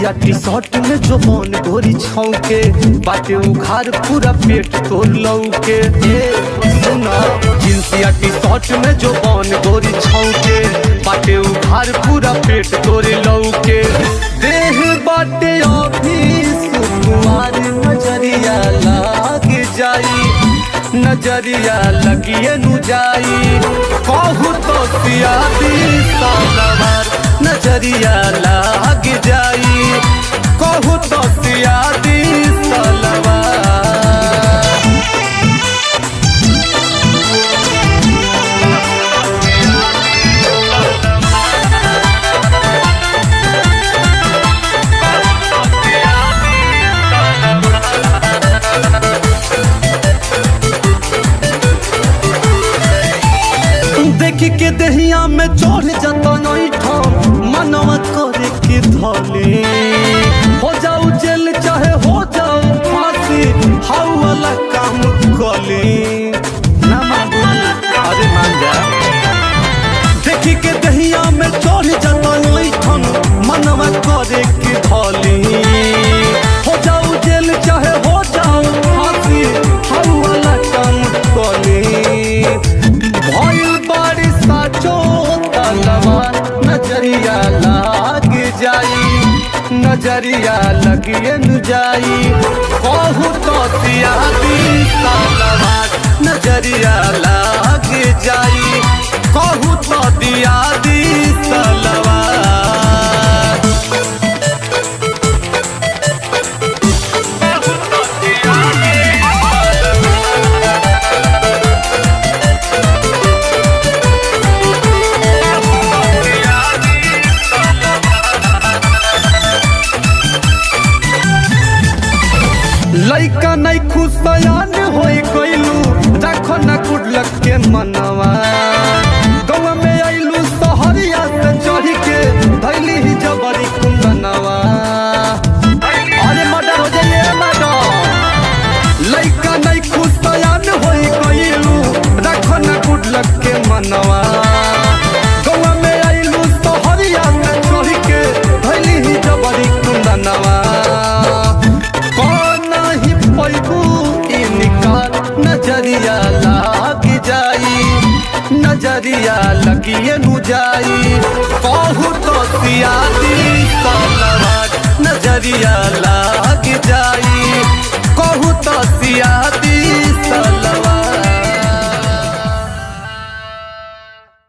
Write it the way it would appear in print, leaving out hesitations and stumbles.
जींसिया T shirt में जो बन गोरी छौके बाटे उघार पूरा पेट तोड़ लौके। सुना जींसिया टी शर्ट में जो बन गोरी छौके बाटे उघार पूरा पेट तोड़ लौके। देह बाटे अभी सुकुमार नजरिया लाग जाई, नजरिया लगिए नु जाई। कहू तो सियादी सालवार नजरिया लाग जाई, कहू तो सियादी सालवार। देखी के दहिया में चढ़ जाता नहीं ठाम मनवा करे के धले। हो जाऊ जेल चाहे हो जाऊ फांसी हाउ वाला काम कले ना मांगू अरे मान जा। देखी के दहिया में चढ़ जाता नहीं ठाम मनवा करे के धले। हो जाऊ जेल चाहे हो जाऊ फांसी हाउ वाला काम कले। नजरिया लाग जाई, नजरिया लगिए नु जाई। कहू तो सियादी सालवार नजरिया लाग जाई, कहू तो दियादी सालवार। लइका नहीं खुशयान हो गइलू रखो न कुडलक के मनवा। गौवा में आइलू सहरिया से चढ़ के धैली ही जबरी कुंदनवा। अरे मर्डर हो जाइए मर्डर। लइका नहीं खुशयान हो गइलू रखो न कुडलक के मनवा। गौवा में आइलू सहरिया से चढ़ के धैली ही जबरी कुंदनवा। नजरिया लाग जाई, नजरिया लगिए नु जाई। कहू तो सियादी सालवार नजरिया लाग जाई, कहू तो सियादी।